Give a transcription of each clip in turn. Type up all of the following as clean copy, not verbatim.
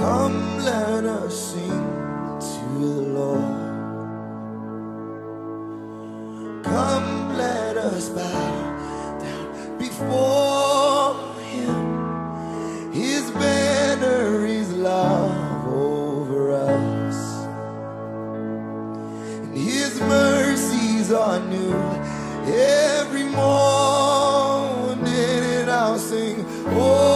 Come, let us sing to the Lord. Come, let us bow down before Him. His banner is love over us, and His mercies are new every morning. And I'll sing, oh,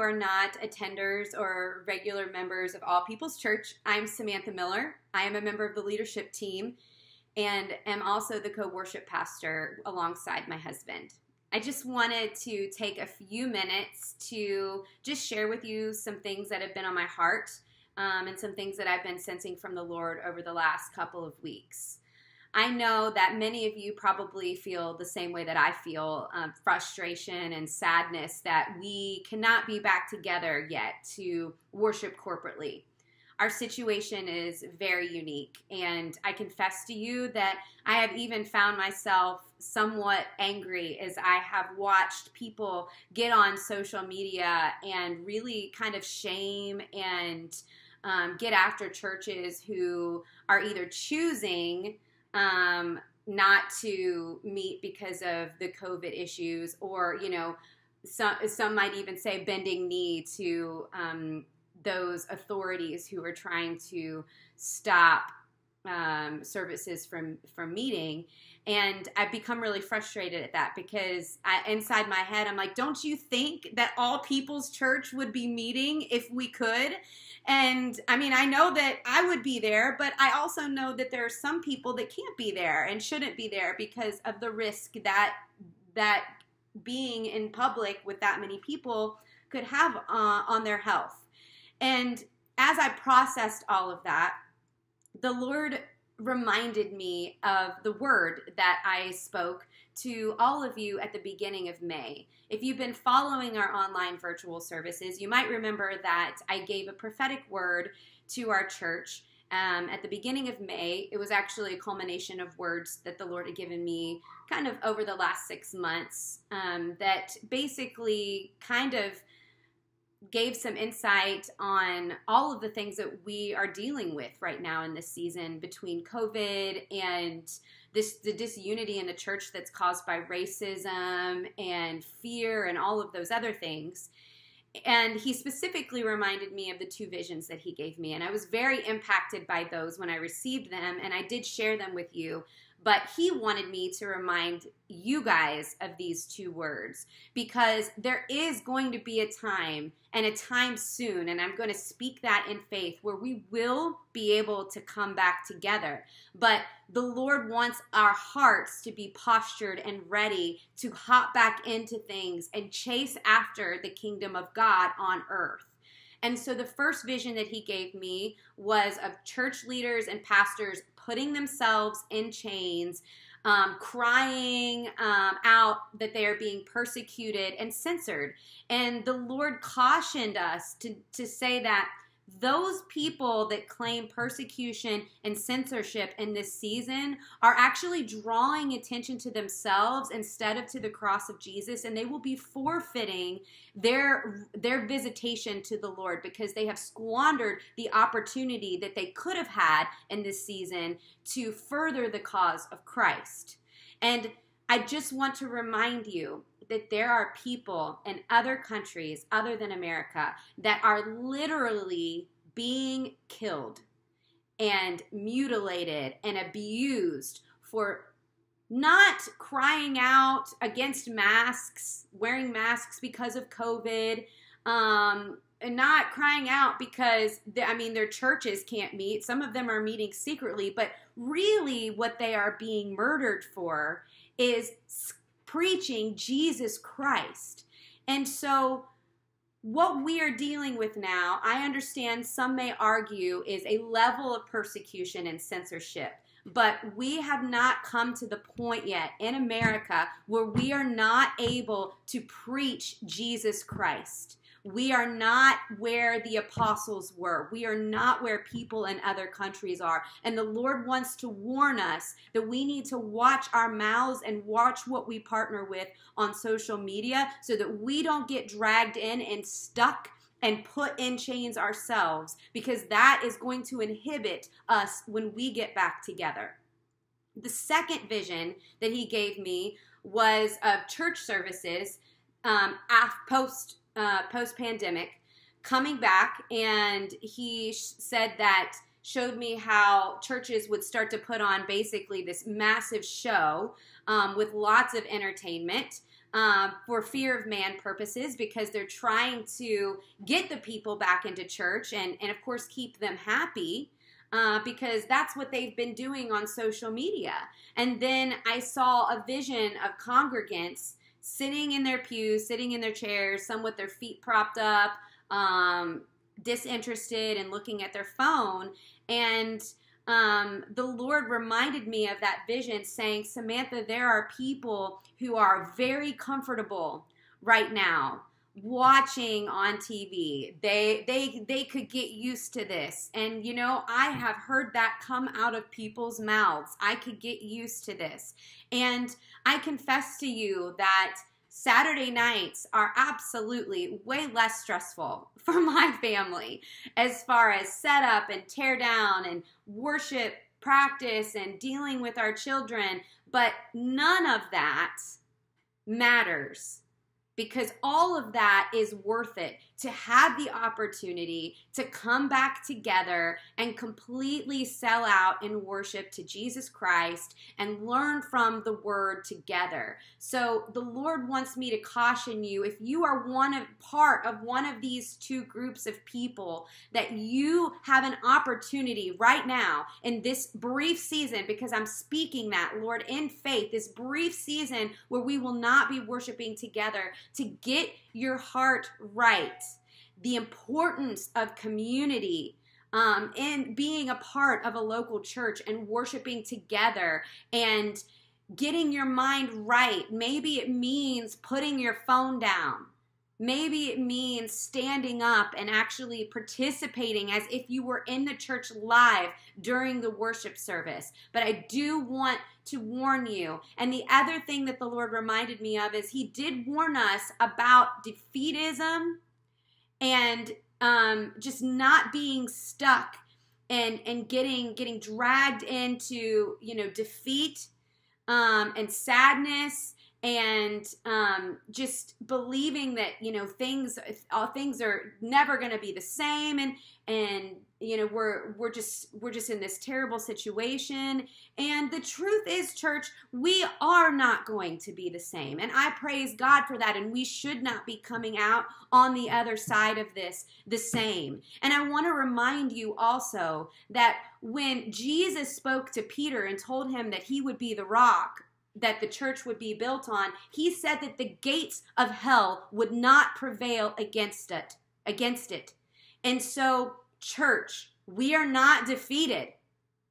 are not attenders or regular members of All People's Church, I'm Samantha Miller. I am a member of the leadership team and am also the co-worship pastor alongside my husband. I just wanted to take a few minutes to just share with you some things that have been on my heart and some things that I've been sensing from the Lord over the last couple of weeks. I know that many of you probably feel the same way that I feel, frustration and sadness that we cannot be back together yet to worship corporately. Our situation is very unique, and I confess to you that I have even found myself somewhat angry as I have watched people get on social media and really kind of shame and get after churches who are either choosing not to meet because of the COVID issues, or, you know, some might even say bending knee to those authorities who are trying to stop services from meeting. And I've become really frustrated at that because inside my head, I'm like, don't you think that All People's Church would be meeting if we could? And I mean, I know that I would be there, but I also know that there are some people that can't be there and shouldn't be there because of the risk that being in public with that many people could have on their health. And as I processed all of that, the Lord reminded me of the word that I spoke to all of you at the beginning of May. If you've been following our online virtual services, you might remember that I gave a prophetic word to our church at the beginning of May. It was actually a culmination of words that the Lord had given me kind of over the last 6 months that basically kind of gave some insight on all of the things that we are dealing with right now in this season between COVID and the disunity in the church that's caused by racism and fear and all of those other things. And he specifically reminded me of the 2 visions that he gave me. And I was very impacted by those when I received them, and I did share them with you. But he wanted me to remind you guys of these 2 words because there is going to be a time, and a time soon, and I'm going to speak that in faith, where we will be able to come back together. But the Lord wants our hearts to be postured and ready to hop back into things and chase after the kingdom of God on earth. And so the first vision that he gave me was of church leaders and pastors putting themselves in chains, crying out that they are being persecuted and censored. And the Lord cautioned us to say that those people that claim persecution and censorship in this season are actually drawing attention to themselves instead of to the cross of Jesus, and they will be forfeiting their visitation to the Lord because they have squandered the opportunity that they could have had in this season to further the cause of Christ. And I just want to remind you that there are people in other countries other than America that are literally being killed and mutilated and abused for not crying out against masks, wearing masks because of COVID, and not crying out because, their churches can't meet. Some of them are meeting secretly, but really what they are being murdered for is preaching Jesus Christ. And so what we are dealing with now, I understand some may argue, is a level of persecution and censorship. But we have not come to the point yet in America where we are not able to preach Jesus Christ. We are not where the apostles were. We are not where people in other countries are. And the Lord wants to warn us that we need to watch our mouths and watch what we partner with on social media so that we don't get dragged in and stuck and put in chains ourselves, because that is going to inhibit us when we get back together. The second vision that he gave me was of church services post-pandemic coming back, and he said that showed me how churches would start to put on basically this massive show with lots of entertainment for fear of man purposes, because they're trying to get the people back into church and of course keep them happy. Because that's what they've been doing on social media. And then I saw a vision of congregants sitting in their pews, sitting in their chairs, some with their feet propped up, disinterested and looking at their phone. And the Lord reminded me of that vision, saying, Samantha, there are people who are very comfortable right now watching on TV. They could get used to this. And you know, I have heard that come out of people's mouths. I could get used to this. And I confess to you that Saturday nights are absolutely way less stressful for my family as far as setup and tear down and worship practice and dealing with our children. But none of that matters, because all of that is worth it to have the opportunity to come back together and completely sell out in worship to Jesus Christ and learn from the Word together. So the Lord wants me to caution you, if you are part of one of these two groups of people, that you have an opportunity right now in this brief season, because I'm speaking that, Lord, in faith, this brief season where we will not be worshiping together, to get your heart right. The importance of community and being a part of a local church and worshiping together and getting your mind right. Maybe it means putting your phone down. Maybe it means standing up and actually participating as if you were in the church live during the worship service. But I do want to warn you. And the other thing that the Lord reminded me of is He did warn us about defeatism and just not being stuck and getting dragged into, defeat and sadness, and just believing that things are never going to be the same, and we're just in this terrible situation. And the truth is, church, we are not going to be the same, and I praise God for that. And we should not be coming out on the other side of this the same. And I want to remind you also that when Jesus spoke to Peter and told him that he would be the rock that the church would be built on, He said that the gates of hell would not prevail against it. And so, church, we are not defeated.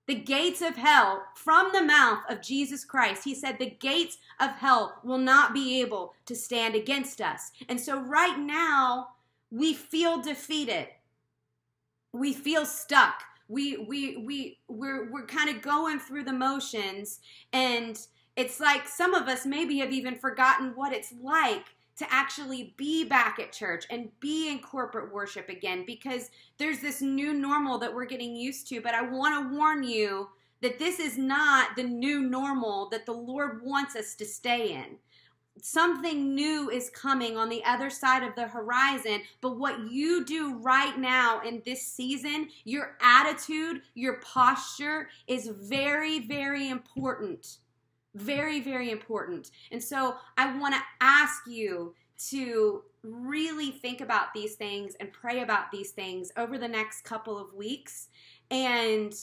The gates of hell, from the mouth of Jesus Christ, He said the gates of hell will not be able to stand against us. And so right now, we feel defeated. We feel stuck. We're kind of going through the motions, and it's like some of us maybe have even forgotten what it's like to actually be back at church and be in corporate worship again, because there's this new normal that we're getting used to. But I want to warn you that this is not the new normal that the Lord wants us to stay in. Something new is coming on the other side of the horizon. But what you do right now in this season, your attitude, your posture is very, very important. Very, very important. And so I want to ask you to really think about these things and pray about these things over the next couple of weeks, and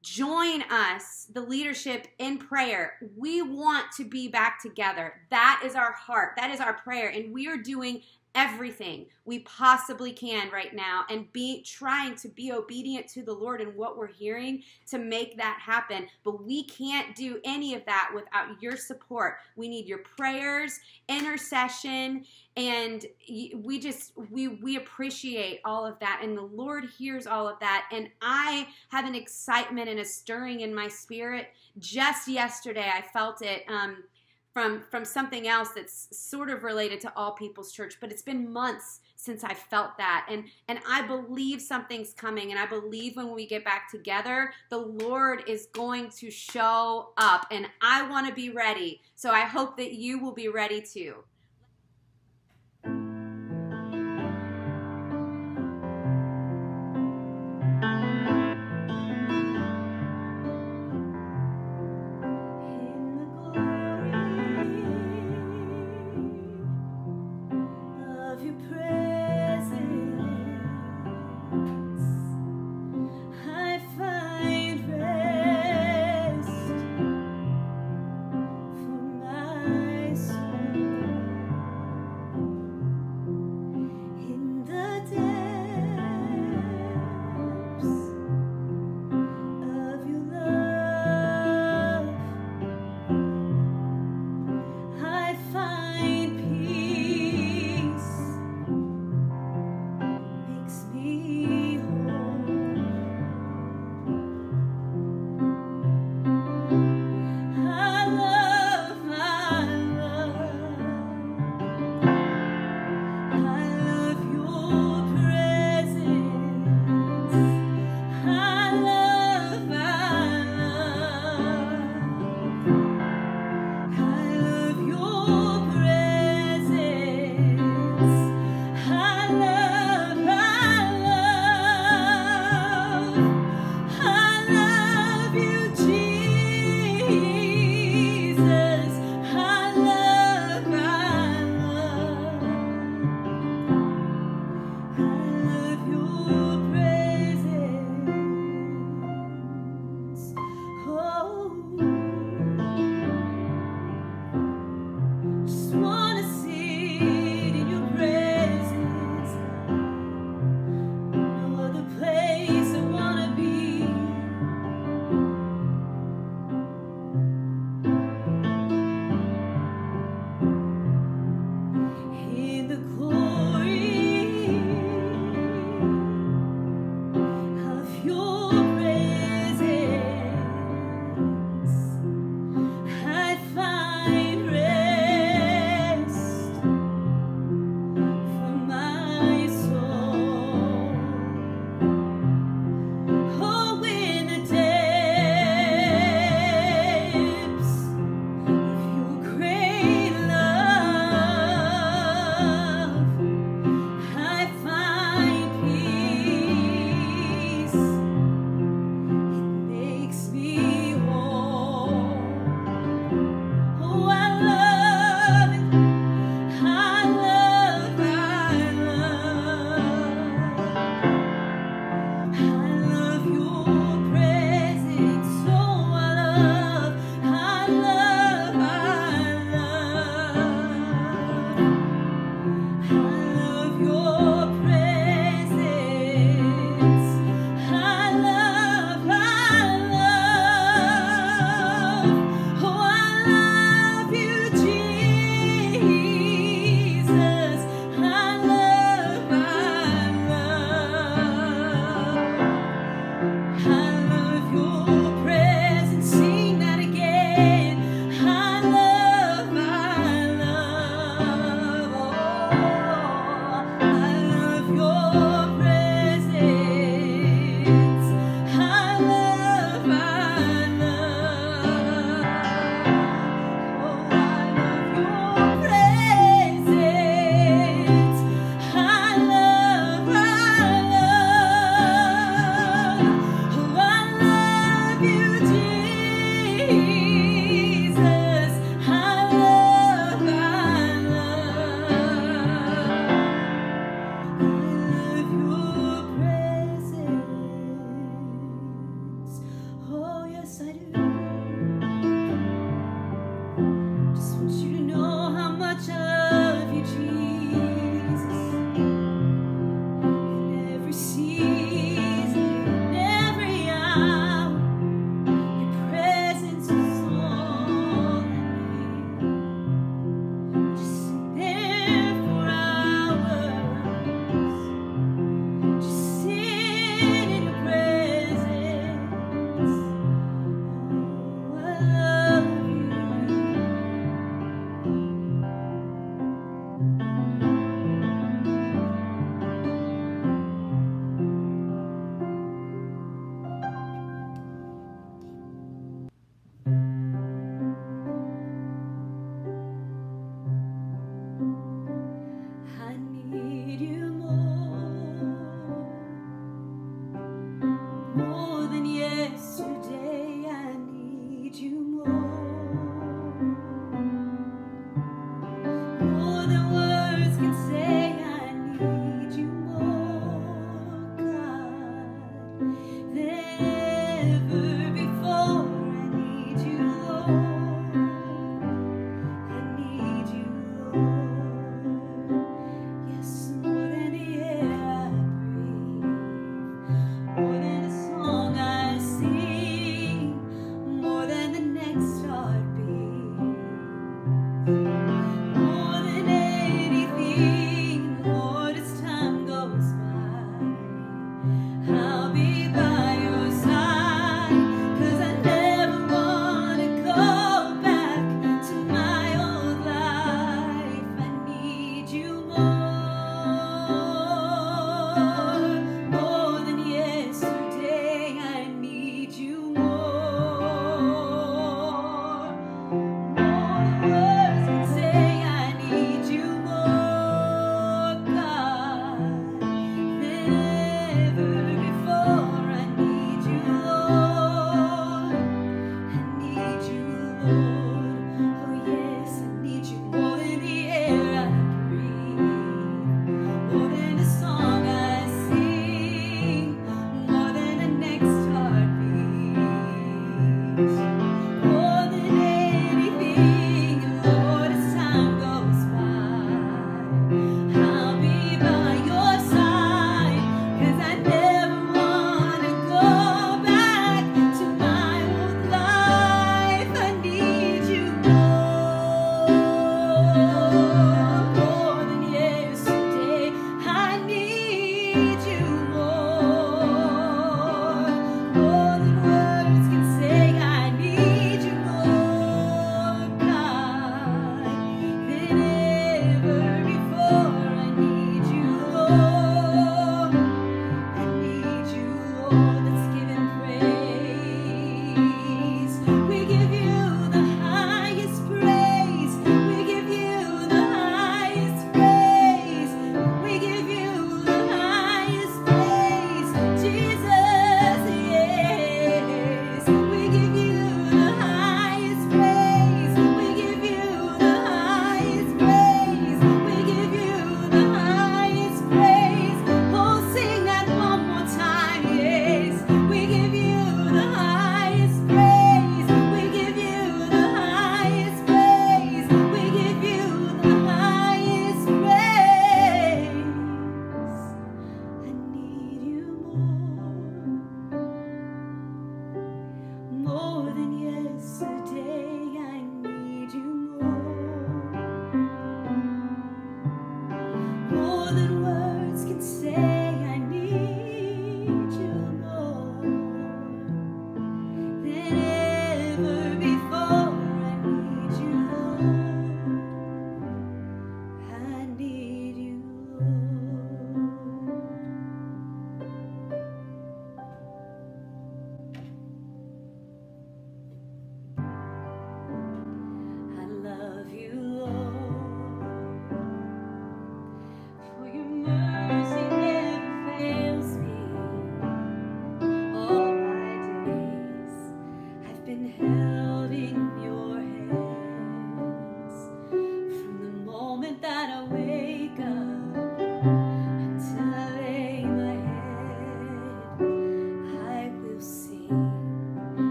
join us, the leadership, in prayer. We want to be back together. That is our heart. That is our prayer. And we are doing everything we possibly can right now, and trying to be obedient to the Lord and what we're hearing to make that happen. But we can't do any of that without your support. We need your prayers, intercession, and we appreciate all of that, and the Lord hears all of that. And I have an excitement and a stirring in my spirit. Just yesterday I felt it from something else that's sort of related to All People's Church, but it's been months since I felt that, and I believe something's coming, and I believe when we get back together, the Lord is going to show up, and I want to be ready. So I hope that you will be ready too.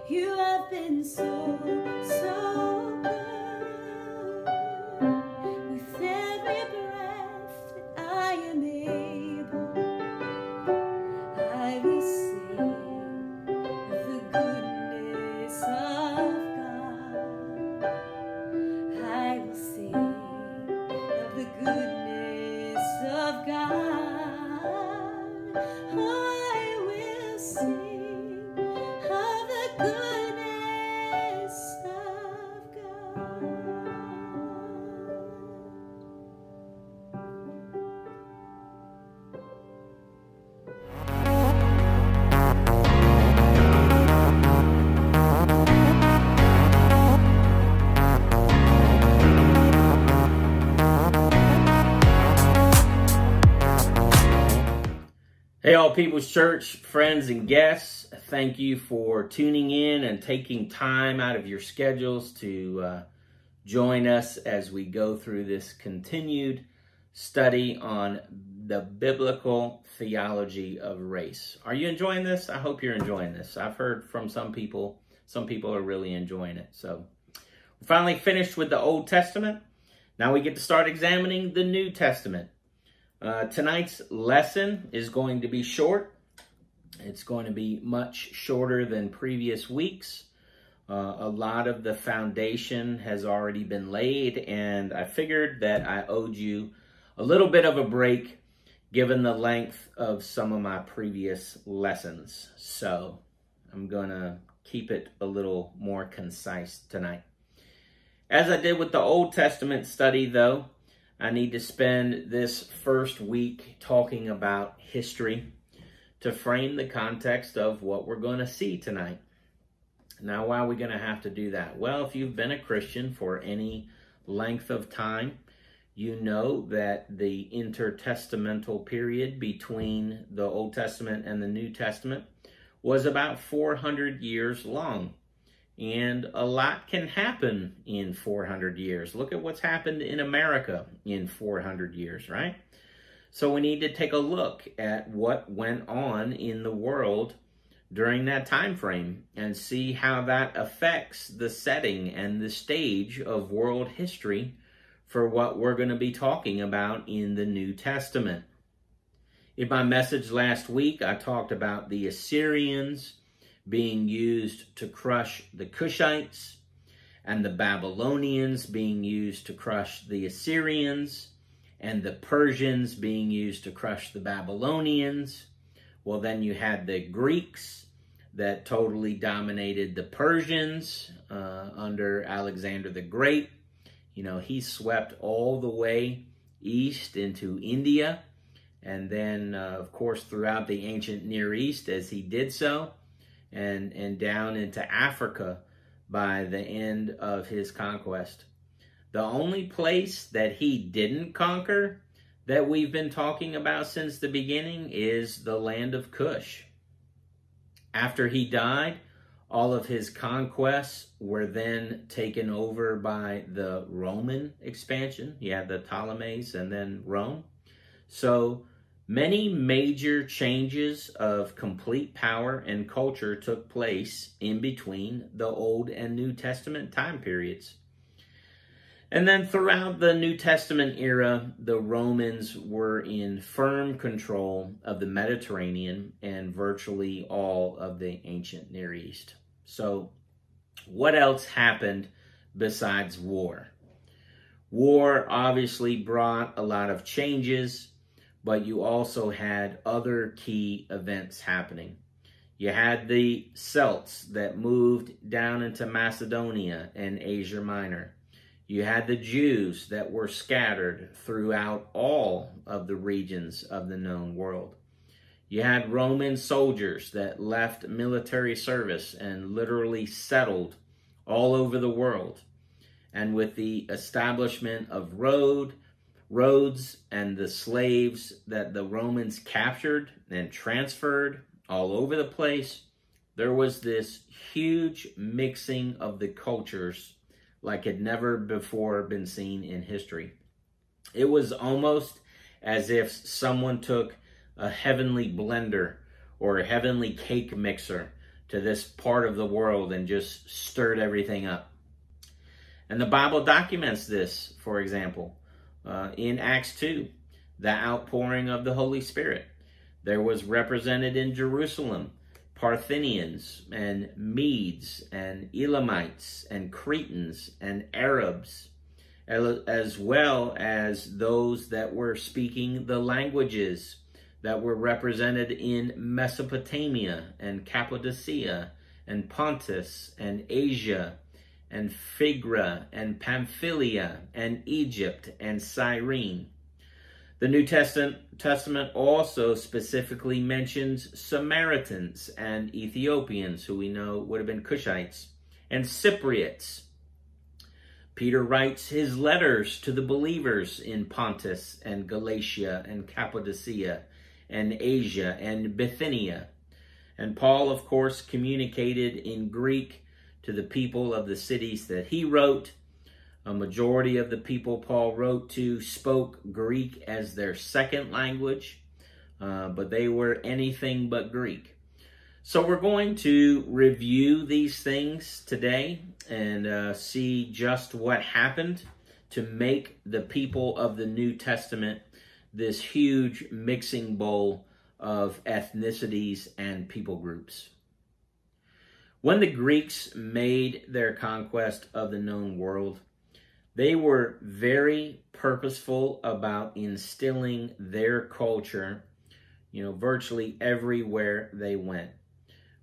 You have been so, so good. With every breath that I am able, I will sing of the goodness of God. I will sing of the goodness of God. I will sing of the goodness of God. Hey, All People's Church friends and guests, thank you for tuning in and taking time out of your schedules to join us as we go through this continued study on the biblical theology of race. Are you enjoying this? I hope you're enjoying this. I've heard from some people are really enjoying it. So we're finally finished with the Old Testament. Now we get to start examining the New Testament. Tonight's lesson is going to be short. It's going to be much shorter than previous weeks. A lot of the foundation has already been laid, and I figured that I owed you a little bit of a break given the length of some of my previous lessons. So I'm going to keep it a little more concise tonight. As I did with the Old Testament study, though, I need to spend this first week talking about history to frame the context of what we're going to see tonight. Now, why are we going to have to do that? Well, if you've been a Christian for any length of time, you know that the intertestamental period between the Old Testament and the New Testament was about 400 years long. And a lot can happen in 400 years. Look at what's happened in America in 400 years, right? So we need to take a look at what went on in the world during that time frame and see how that affects the setting and the stage of world history for what we're going to be talking about in the New Testament. In my message last week, I talked about the Assyrians being used to crush the Cushites, and the Babylonians being used to crush the Assyrians, and the Persians being used to crush the Babylonians. Well, then you had the Greeks that totally dominated the Persians under Alexander the Great. You know, he swept all the way east into India, and then, of course, throughout the ancient Near East as he did so, and down into Africa by the end of his conquest. The only place that he didn't conquer that we've been talking about since the beginning is the land of Cush. After he died, all of his conquests were then taken over by the Roman expansion. You had the Ptolemies and then Rome. So many major changes of complete power and culture took place in between the Old and New Testament time periods. And then throughout the New Testament era, the Romans were in firm control of the Mediterranean and virtually all of the ancient Near East. So what else happened besides war? War obviously brought a lot of changes, but you also had other key events happening. You had the Celts that moved down into Macedonia and Asia Minor. You had the Jews that were scattered throughout all of the regions of the known world. You had Roman soldiers that left military service and literally settled all over the world. And with the establishment of roads and the slaves that the Romans captured and transferred all over the place, there was this huge mixing of the cultures like had never before been seen in history. It was almost as if someone took a heavenly blender or a heavenly cake mixer, to this part of the world and just stirred everything up. And the Bible documents this, for example, in Acts 2, the outpouring of the Holy Spirit. There was represented in Jerusalem Parthians and Medes and Elamites and Cretans and Arabs, as well as those that were speaking the languages that were represented in Mesopotamia and Cappadocia and Pontus and Asia and Phrygia and Pamphylia and Egypt and Cyrene. The New Testament also specifically mentions Samaritans and Ethiopians, who we know would have been Cushites, and Cypriots. Peter writes his letters to the believers in Pontus and Galatia and Cappadocia and Asia and Bithynia. And Paul, of course, communicated in Greek to the people of the cities that he wrote. A majority of the people Paul wrote to spoke Greek as their second language, but they were anything but Greek. So we're going to review these things today and see just what happened to make the people of the New Testament this huge mixing bowl of ethnicities and people groups. When the Greeks made their conquest of the known world, they were very purposeful about instilling their culture, virtually everywhere they went.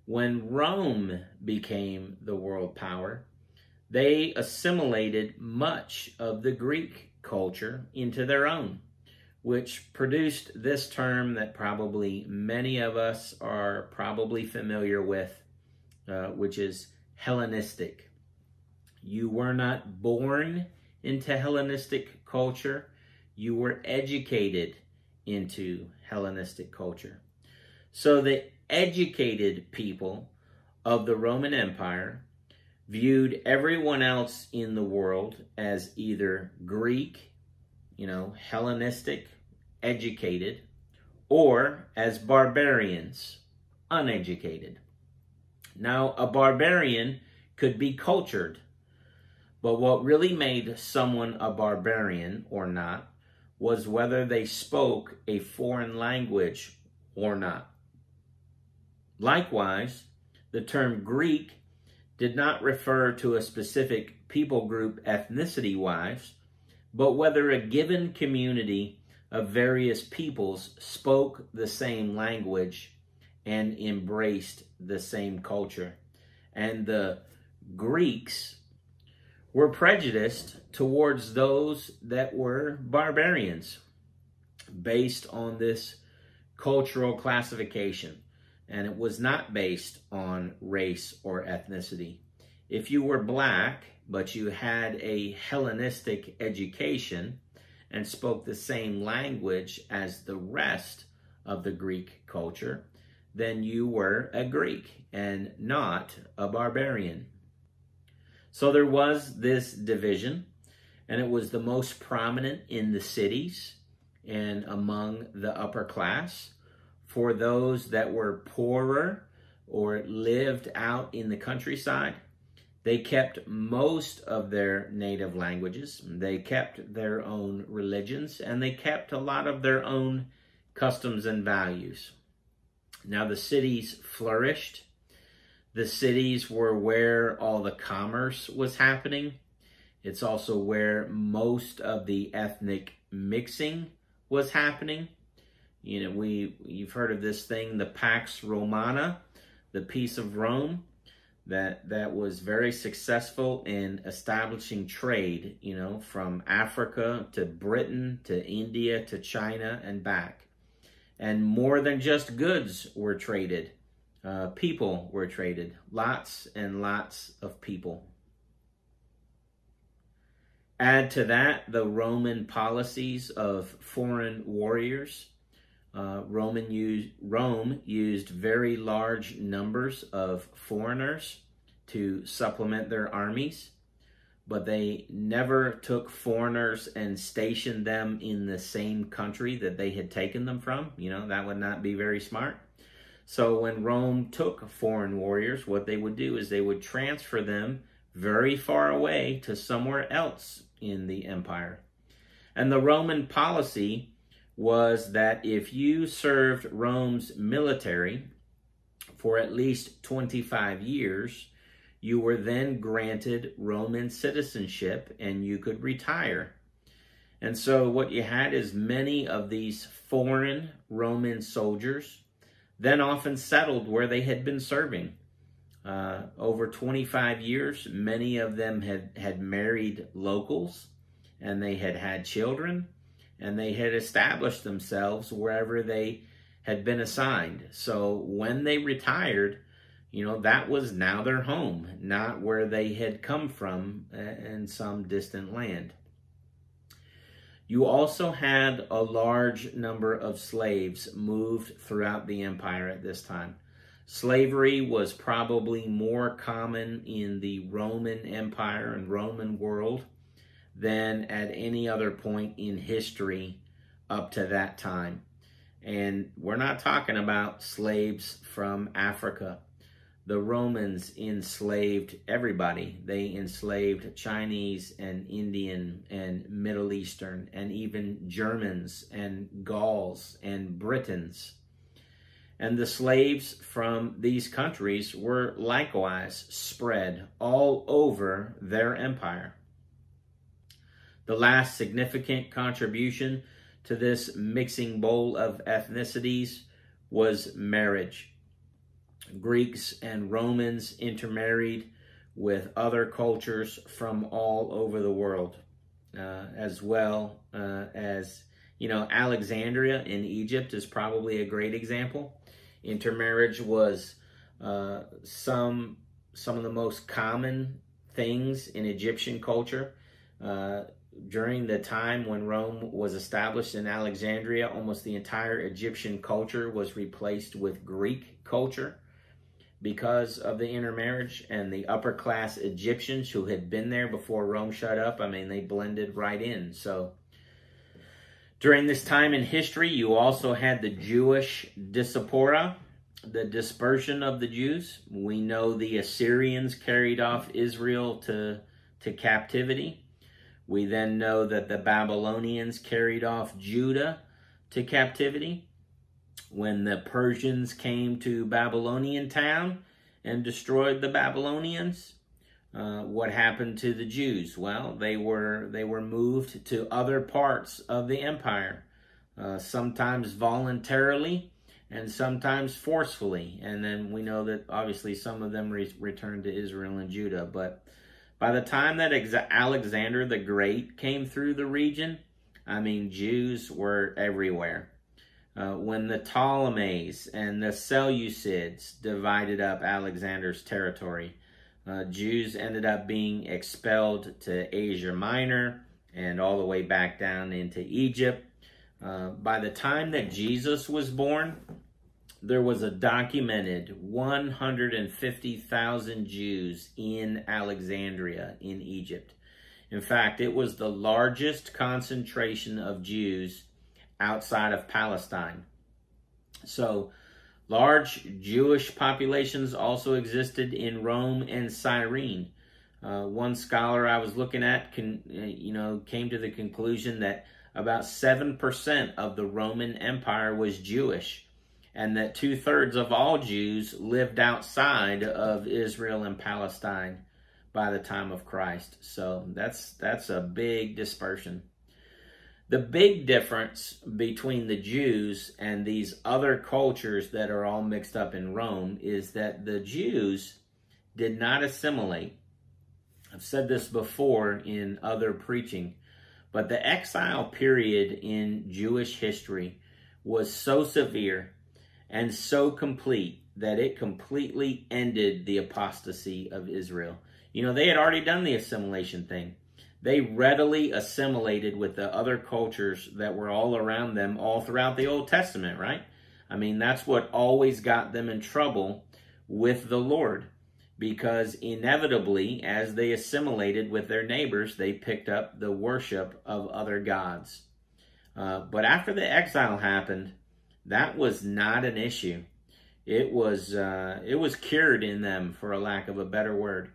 When Rome became the world power, they assimilated much of the Greek culture into their own, which produced this term that probably many of us are probably familiar with, which is Hellenistic. You were not born into Hellenistic culture, you were educated into Hellenistic culture. So the educated people of the Roman Empire viewed everyone else in the world as either Greek, Hellenistic, educated, or as barbarians, uneducated. Now, a barbarian could be cultured, but what really made someone a barbarian or not was whether they spoke a foreign language or not. Likewise, the term Greek did not refer to a specific people group ethnicity-wise, but whether a given community of various peoples spoke the same language and embraced the same culture. And the Greeks were prejudiced towards those that were barbarians based on this cultural classification. And it was not based on race or ethnicity. If you were black, but you had a Hellenistic education and spoke the same language as the rest of the Greek culture, then you were a Greek and not a barbarian. So there was this division, and it was the most prominent in the cities and among the upper class. For those that were poorer or lived out in the countryside, they kept most of their native languages, they kept their own religions, and they kept a lot of their own customs and values. Now the cities flourished. The cities were where all the commerce was happening. It's also where most of the ethnic mixing was happening. You've heard of this thing, the Pax Romana, the Peace of Rome, that was very successful in establishing trade, from Africa to Britain to India to China and back. And more than just goods were traded. People were traded. Lots and lots of people. Add to that the Roman policies of foreign warriors. Rome used very large numbers of foreigners to supplement their armies, but they never took foreigners and stationed them in the same country that they had taken them from. That would not be very smart. So when Rome took foreign warriors, what they would do is they would transfer them very far away to somewhere else in the empire. And the Roman policy was that if you served Rome's military for at least 25 years, you were then granted Roman citizenship and you could retire. And so what you had is many of these foreign Roman soldiers then often settled where they had been serving. Over 25 years, many of them had married locals, and they had had children, and they had established themselves wherever they had been assigned. So when they retired, that was now their home, not where they had come from in some distant land. You also had a large number of slaves moved throughout the empire at this time. Slavery was probably more common in the Roman Empire and Roman world than at any other point in history up to that time. And we're not talking about slaves from Africa. The Romans enslaved everybody. They enslaved Chinese and Indian and Middle Eastern and even Germans and Gauls and Britons. And the slaves from these countries were likewise spread all over their empire. The last significant contribution to this mixing bowl of ethnicities was marriage. Greeks and Romans intermarried with other cultures from all over the world, as well as, Alexandria in Egypt is probably a great example. Intermarriage was some of the most common things in Egyptian culture. During the time when Rome was established in Alexandria, almost the entire Egyptian culture was replaced with Greek culture because of the intermarriage, and the upper class Egyptians who had been there before Rome shut up, they blended right in. So during this time in history, you also had the Jewish diaspora, the dispersion of the Jews. We know the Assyrians carried off Israel to captivity. We then know that the Babylonians carried off Judah to captivity. When the Persians came to Babylonian town and destroyed the Babylonians, what happened to the Jews? Well, they were moved to other parts of the empire, sometimes voluntarily and sometimes forcefully. And then we know that obviously some of them returned to Israel and Judah. But by the time that Alexander the Great came through the region, Jews were everywhere. When the Ptolemies and the Seleucids divided up Alexander's territory, Jews ended up being expelled to Asia Minor and all the way back down into Egypt. By the time that Jesus was born, there was a documented 150,000 Jews in Alexandria in Egypt. In fact, it was the largest concentration of Jews outside of Palestine. So large Jewish populations also existed in Rome and Cyrene. One scholar I was looking at came to the conclusion that about 7% of the Roman Empire was Jewish, and that 2/3 of all Jews lived outside of Israel and Palestine by the time of Christ. So that's a big dispersion. The big difference between the Jews and these other cultures that are all mixed up in Rome is that the Jews did not assimilate. I've said this before in other preaching, but the exile period in Jewish history was so severe and so complete that it completely ended the apostasy of Israel. They had already done the assimilation thing. They readily assimilated with the other cultures that were all around them all throughout the Old Testament, right? That's what always got them in trouble with the Lord, because inevitably, as they assimilated with their neighbors, they picked up the worship of other gods. But after the exile happened, that was not an issue. It was cured in them, for a lack of a better word.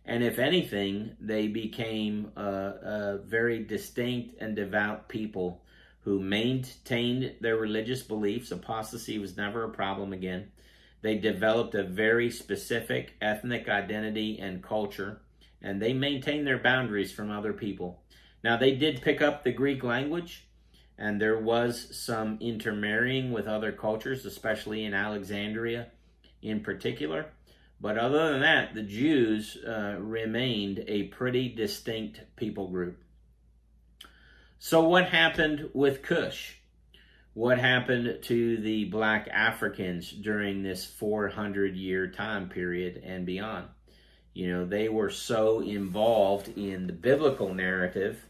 And if anything, they became a very distinct and devout people who maintained their religious beliefs. Apostasy was never a problem again. They developed a very specific ethnic identity and culture, and they maintained their boundaries from other people. Now, they did pick up the Greek language, and there was some intermarrying with other cultures, especially in Alexandria in particular. But other than that, the Jews remained a pretty distinct people group. So what happened with Cush? What happened to the black Africans during this 400-year time period and beyond? You know, they were so involved in the biblical narrative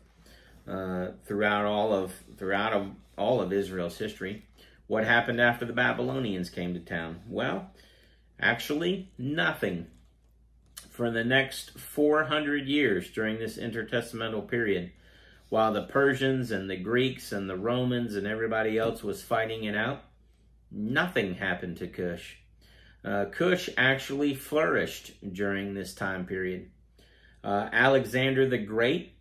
throughout all of Israel's history. What happened after the Babylonians came to town? Well, actually, nothing. For the next 400 years during this intertestamental period, while the Persians and the Greeks and the Romans and everybody else was fighting it out, nothing happened to Cush. Cush actually flourished during this time period. Alexander the Great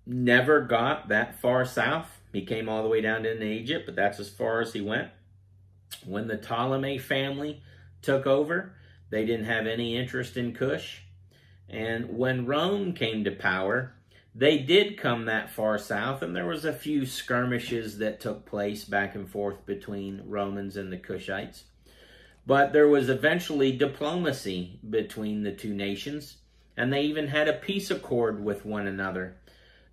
never got that far south. He came all the way down into Egypt, but that's as far as he went. When the Ptolemy family took over, they didn't have any interest in Cush. And when Rome came to power, they did come that far south, and there was a few skirmishes that took place back and forth between Romans and the Cushites. But there was eventually diplomacy between the two nations, and they even had a peace accord with one another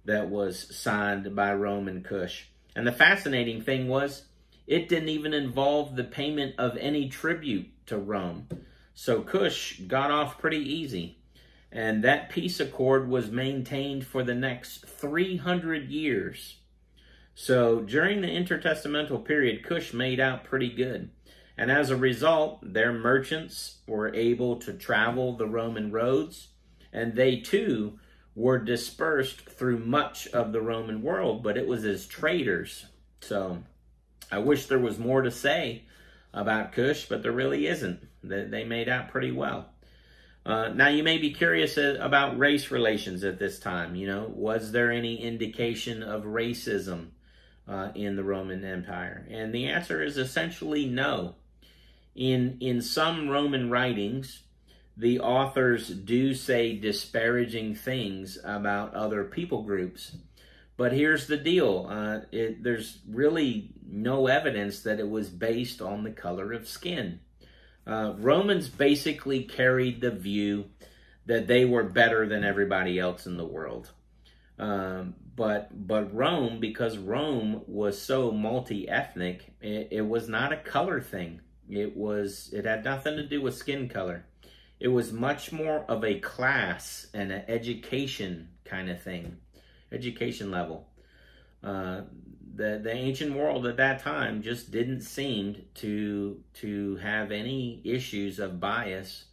that was signed by Rome and Cush. And the fascinating thing was, it didn't even involve the payment of any tribute to Rome. So Cush got off pretty easy. And that peace accord was maintained for the next 300 years. So during the intertestamental period, Cush made out pretty good. And as a result, their merchants were able to travel the Roman roads, and they too were dispersed through much of the Roman world, but it was as traders. So I wish there was more to say about Cush, but there really isn't. They made out pretty well. Now, you may be curious about race relations at this time. You know, was there any indication of racism in the Roman Empire? And the answer is essentially no. In some Roman writings, the authors do say disparaging things about other people groups. But here's the deal. There's really no evidence that it was based on the color of skin. Romans basically carried the view that they were better than everybody else in the world. But Rome, because Rome was so multi-ethnic, it was not a color thing. It had nothing to do with skin color. It was much more of a class and an education kind of thing, education level. The ancient world at that time just didn't seem to have any issues of bias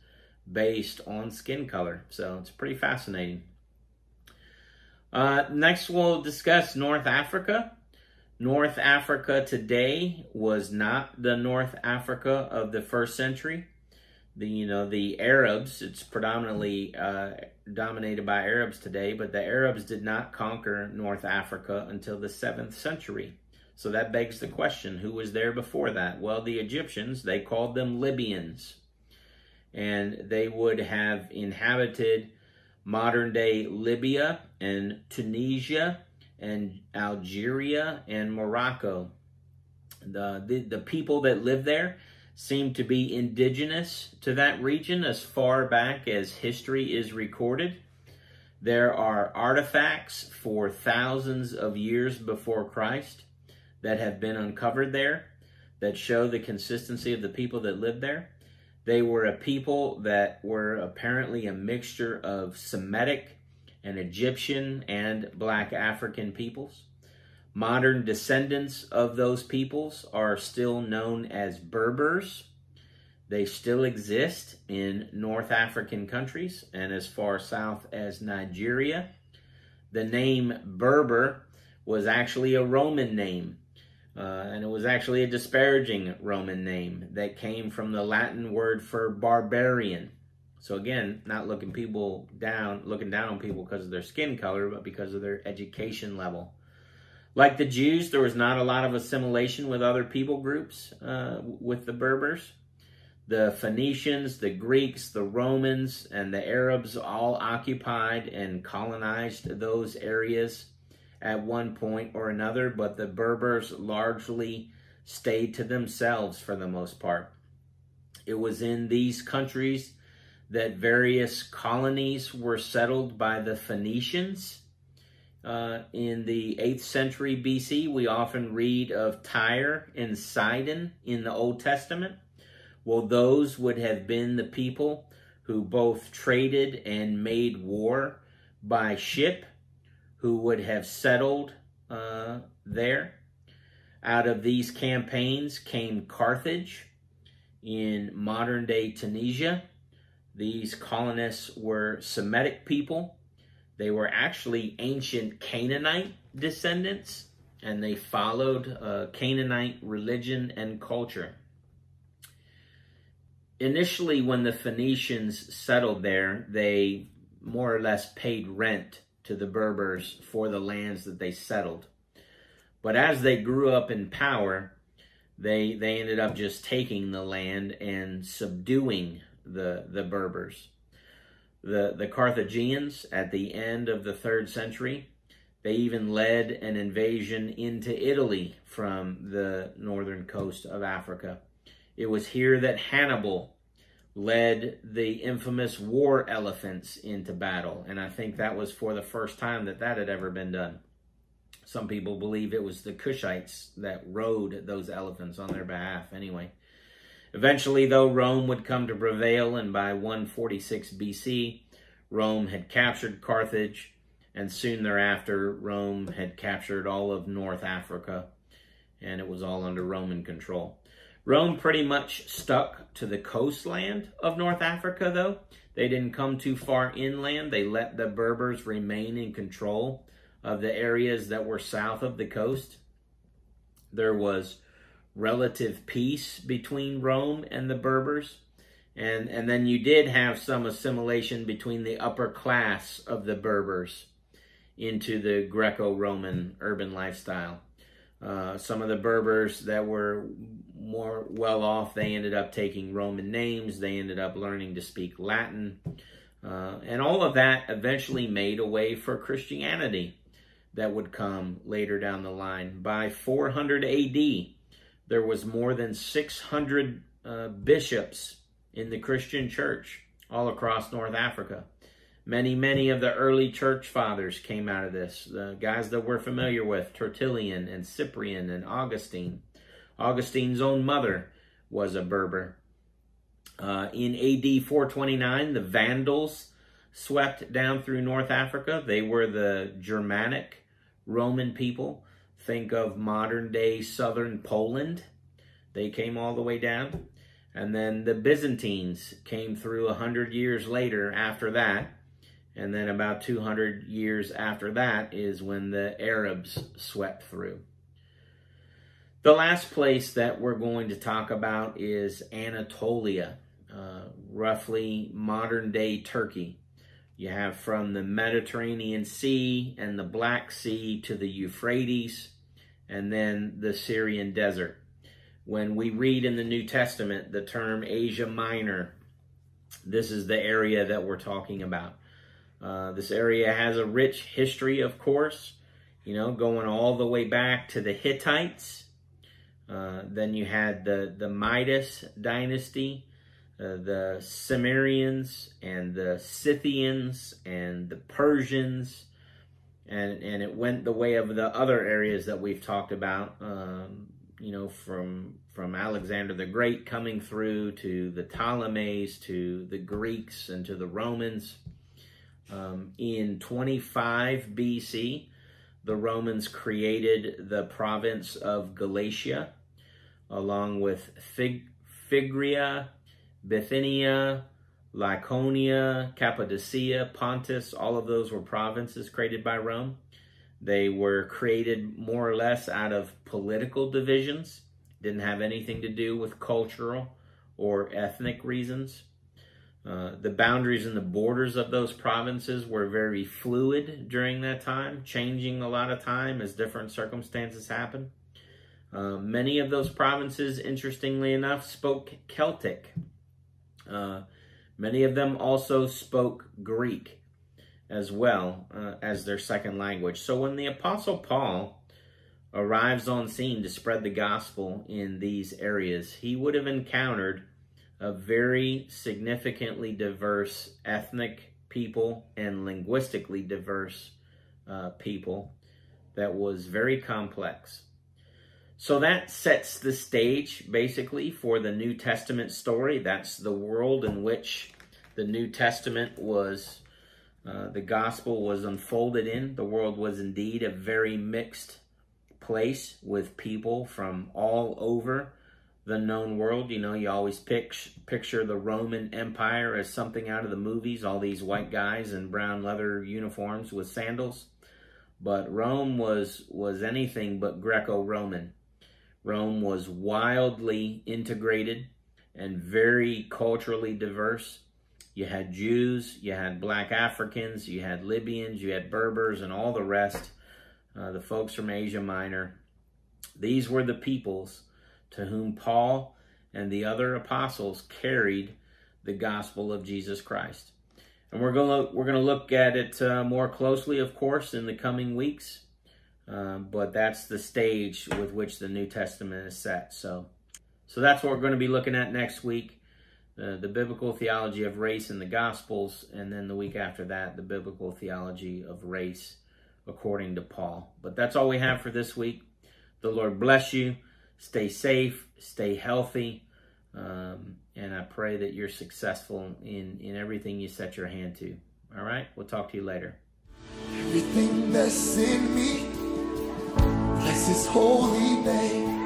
based on skin color. So it's pretty fascinating. Next, we'll discuss North Africa. North Africa today was not the North Africa of the first century. The Arabs, it's predominantly dominated by Arabs today, but the Arabs did not conquer North Africa until the 7th century. So that begs the question, who was there before that? Well, the Egyptians, they called them Libyans. And they would have inhabited modern-day Libya and Tunisia and Algeria and Morocco. The people that lived there seem to be indigenous to that region as far back as history is recorded. There are artifacts for thousands of years before Christ that have been uncovered there that show the consistency of the people that lived there. They were a people that were apparently a mixture of Semitic and Egyptian and black African peoples. Modern descendants of those peoples are still known as Berbers. They still exist in North African countries and as far south as Nigeria. The name Berber was actually a Roman name. And it was actually a disparaging Roman name that came from the Latin word for barbarian. So again, not looking down on people because of their skin color, but because of their education level. Like the Jews, there was not a lot of assimilation with other people groups, with the Berbers. The Phoenicians, the Greeks, the Romans, and the Arabs all occupied and colonized those areas at one point or another, but the Berbers largely stayed to themselves for the most part. It was in these countries that various colonies were settled by the Phoenicians. In the 8th century BC, we often read of Tyre and Sidon in the Old Testament. Well, those would have been the people who both traded and made war by ship, who would have settled there. Out of these campaigns came Carthage in modern-day Tunisia. These colonists were Semitic people. They were actually ancient Canaanite descendants, and they followed Canaanite religion and culture. Initially, when the Phoenicians settled there, they more or less paid rent to the Berbers for the lands that they settled. But as they grew up in power, they ended up just taking the land and subduing the Berbers. The Carthaginians, at the end of the 3rd century, they even led an invasion into Italy from the northern coast of Africa. It was here that Hannibal led the infamous war elephants into battle, and I think that was for the first time that had ever been done. Some people believe it was the Cushites that rode those elephants on their behalf. Anyway, eventually, though, Rome would come to prevail, and by 146 BC, Rome had captured Carthage, and soon thereafter, Rome had captured all of North Africa, and it was all under Roman control. Rome pretty much stuck to the coastland of North Africa, though. They didn't come too far inland. They let the Berbers remain in control of the areas that were south of the coast. There was relative peace between Rome and the Berbers. And then you did have some assimilation between the upper class of the Berbers into the Greco-Roman urban lifestyle. Some of the Berbers that were more well off, they ended up taking Roman names. They ended up learning to speak Latin. And all of that eventually made a way for Christianity that would come later down the line. By 400 AD, there was more than 600 bishops in the Christian church all across North Africa. Many of the early church fathers came out of this. The guys that we're familiar with, Tertullian and Cyprian and Augustine. Augustine's own mother was a Berber. In AD 429, the Vandals swept down through North Africa. They were the Germanic Roman people. Think of modern-day southern Poland. They came all the way down. And then the Byzantines came through 100 years later after that. And then about 200 years after that is when the Arabs swept through. The last place that we're going to talk about is Anatolia, roughly modern-day Turkey. You have from the Mediterranean Sea and the Black Sea to the Euphrates, and then the Syrian desert. When we read in the New Testament the term Asia Minor, this is the area that we're talking about. This area has a rich history, of course, going all the way back to the Hittites. Then you had the Midas dynasty, the Cimmerians, and the Scythians, and the Persians, and it went the way of the other areas that we've talked about, from Alexander the Great coming through to the Ptolemies, to the Greeks, and to the Romans. In 25 BC, the Romans created the province of Galatia, along with Phrygia, Bithynia, Lycaonia, Cappadocia, Pontus. All of those were provinces created by Rome. They were created more or less out of political divisions. Didn't have anything to do with cultural or ethnic reasons. The boundaries and the borders of those provinces were very fluid during that time, changing a lot of time as different circumstances happened. Many of those provinces, interestingly enough, spoke Celtic. Many of them also spoke Greek as well as their second language. So when the Apostle Paul arrives on scene to spread the gospel in these areas, he would have encountered a very significantly diverse ethnic people and linguistically diverse people that was very complex. So that sets the stage basically for the New Testament story. That's the world in which the New Testament was, the gospel was unfolded in. The world was indeed a very mixed place with people from all over the known world. You know, you always picture the Roman Empire as something out of the movies, all these white guys in brown leather uniforms with sandals. But Rome was anything but Greco-Roman. Rome was wildly integrated and very culturally diverse. You had Jews, you had black Africans, you had Libyans, you had Berbers, and all the rest, the folks from Asia Minor. These were the peoples to whom Paul and the other apostles carried the gospel of Jesus Christ. And we're going to look at it more closely, of course, in the coming weeks. But that's the stage with which the New Testament is set. So that's what we're going to be looking at next week. The biblical theology of race in the Gospels, and then the week after that, the biblical theology of race according to Paul. But that's all we have for this week. The Lord bless you. Stay safe, stay healthy, and I pray that you're successful in everything you set your hand to. All right? We'll talk to you later. Everything that's in me, bless His holy name.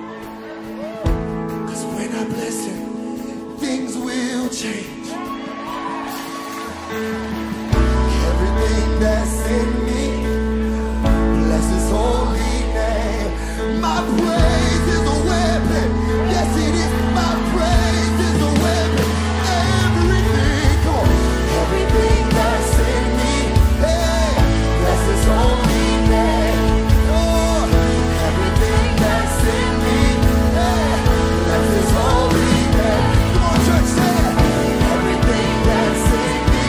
'Cause when I bless Him, things will change. Everything that's in me, bless His holy name. My praise is a weapon. Yes, it is. My praise is a weapon. Everything, come on. Everything that's in me, hey, bless His holy name. Oh, everything that's in me, hey, bless His holy name. Come on, church, say it. Everything that's in me,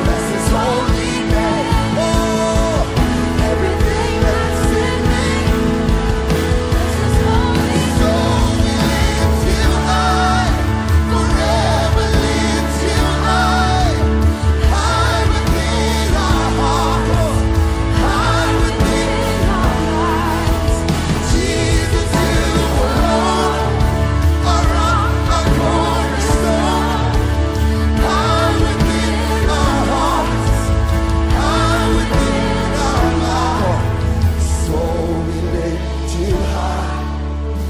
bless His holy name. Oh, everything that's in me, bless His holy name. So we lift Him high, forever lift Him high, high within our hearts, high within our lives. Jesus, You alone are our cornerstone, high within our hearts, high within our lives. So we lift You high,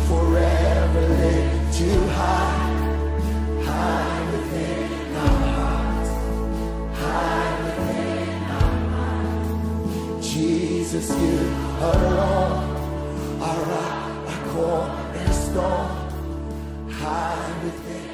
forever lift You high, high within our hearts, high within our lives. Jesus, You alone are our cornerstone, high within